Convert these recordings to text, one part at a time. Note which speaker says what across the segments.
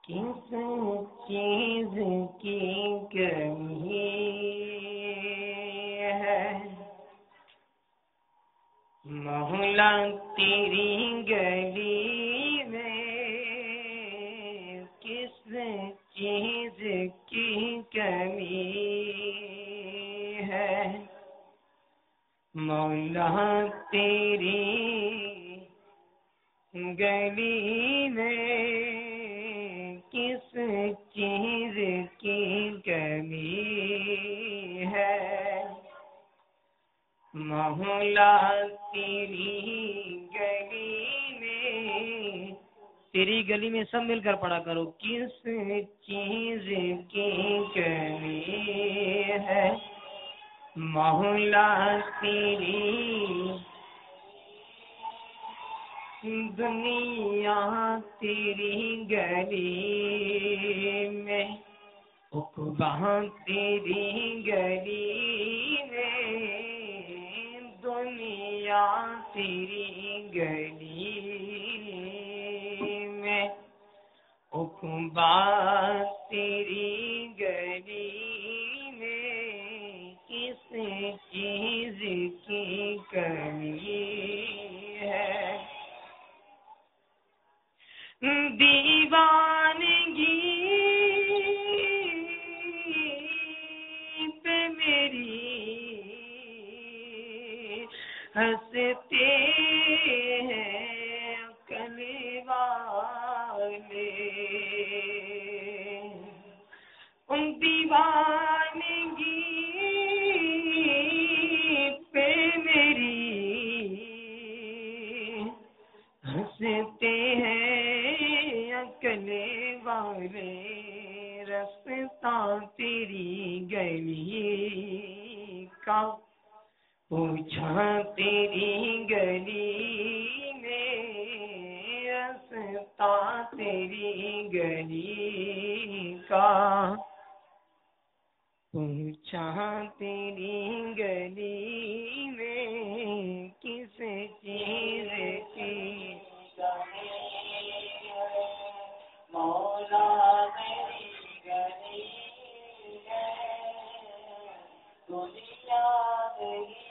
Speaker 1: کس چیز کی کمی ہے مولا تیری گلی میں، کس چیز کی کمی ہے مولا تیری گلی میں، کس چیز کی کمی ہے مولا تیری گلی میں، تیری گلی میں سب مل کر پڑھا کرو، کس چیز کی کمی ہے مولا تیری دنیا تیری گلی میں، عقبہ تیری گلی میں، دنیا تیری گلی میں، عقبہ تیری گلی میں، کس چیز کی کمی ہے دیوانگی پہ میری ہنستے ہیں عقل والے، دیوانگی پہ میری ہنستے ہیں عقل والے، رستہ تیری گلی کا پوچھا تیری گلی میں، رستہ تیری گلی کا پوچھا تیری گلی میں، کس چیز کی مولا تیری گلی ہے، دنیا تیری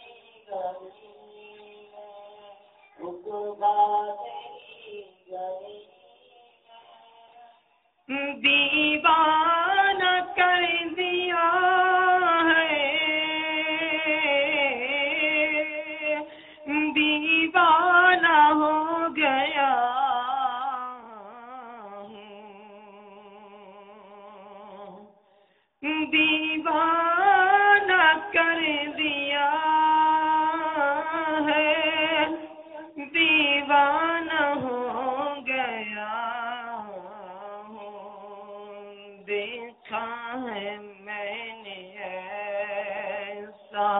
Speaker 1: گلی ہے، عقبہ تیری گلی ہے، دیوانہ کر دیا ہے، دیوانہ ہو گیا دیوانہ کر دیا ہے، دیوانہ ہو گیا ہوں، دیکھا ہے میں نے ایسا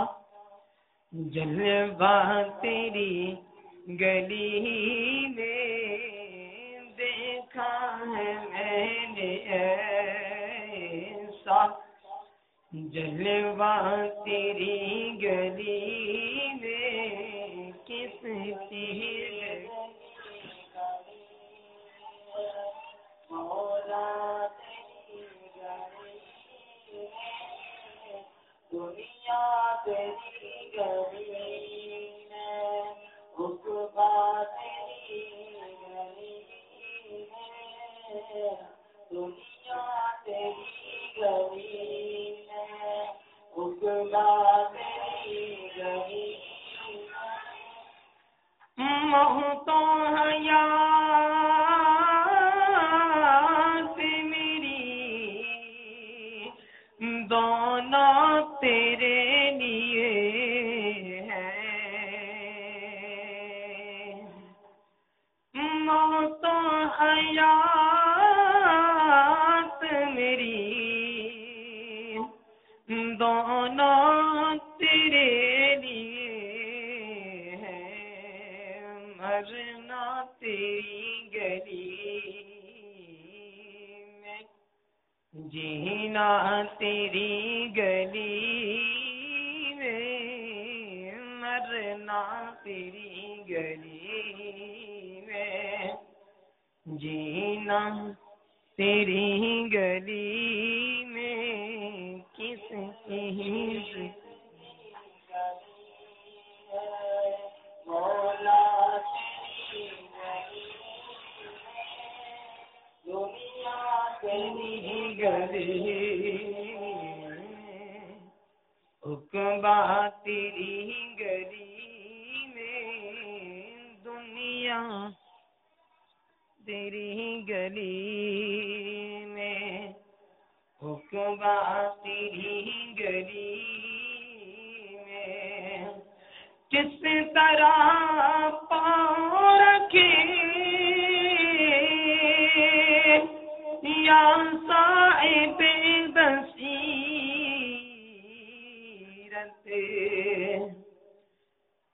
Speaker 1: جلوہ تیری گلی میں، دیکھا ہے میں نے ایسا جلوہ تیری گلی میں، کس چیز مولا تیری گلی ہے، دنیا تیری گلی ہے، عقبہ تیری گلی ہے، دنیا تیری گلی ہے، عقبہ تیری گلی موت و حیات میری دونوں تیرے لیے ہیں، موت و حیات میری دونوں تیرے لیے ہیں، مرنا تیری گلی میں، جینا تیری گلی میں، مرنا تیری گلی میں، جینا تیری گلی میں کس چیز مولا دنیا تیری گلی عقبہ تیری گلی میں دنیا تیری گلی میں عقبہ تیری گلی میں کس طرح پاؤں رکھے یا صاحب بصیرت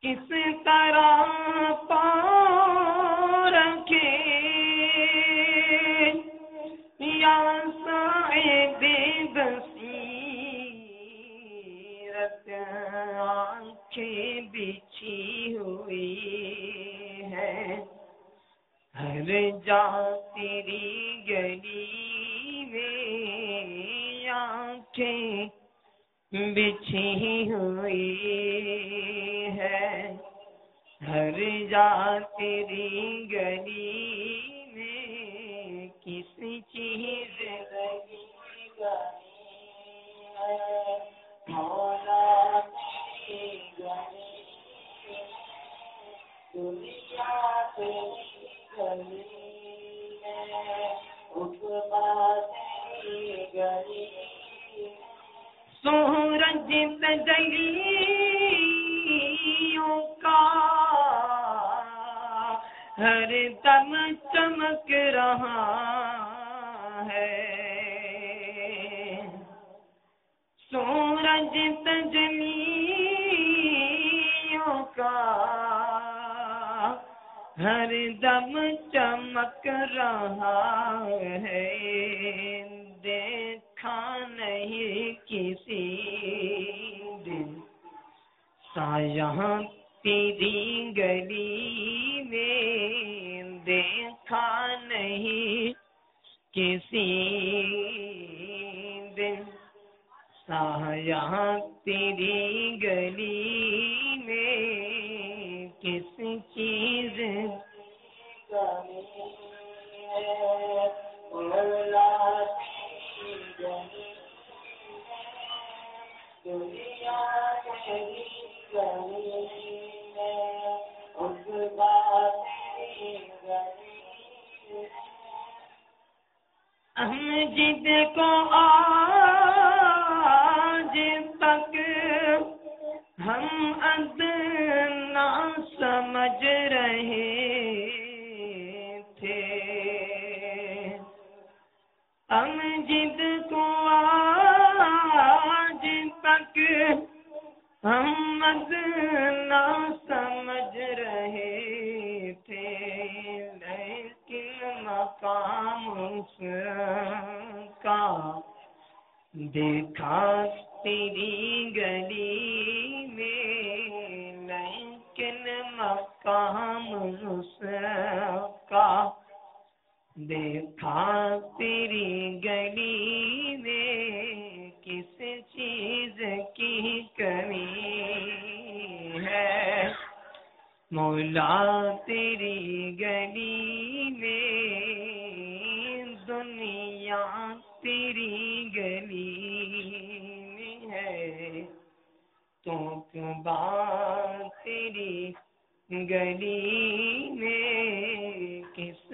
Speaker 1: کس طرح پاؤں رکھے یا صاحب بصیرت آنکھیں بچھی ہوئی ہے ہر جا تیری گلی میں آنکھیں بچھی ہوئی ہے ہر جا تیری گلی میں کسی چیز لگی مولا تیری گلی دنیا تیری گلی عقبہ تیری گلی سورج تجلیوں کا ہر دم چمک رہا ہے سورج تجلیوں کا ہر دم چمک رہا ہے دیکھا نہیں کسی دن سایہ تیری گلی میں دیکھا نہیں کسی دن سایہ تیری گلی میں کس چیز مولا تیری گلی دنیا تیری گلی عقبہ تیری گلی امجد کو آج تک ہم ادنا سمجھ رہے تھے امجد کو آج تک ہم ادنا سمجھ رہے تھے لیکن مقام اس کا دیکھا تیری گلی میں لیکن مقام اس کا دیکھا تیری گلی میں کس چیز کی کمی ہے مولا تیری گلی میں دنیا تیری گلی میں ہے تو عقبہ تیری گلی میں کس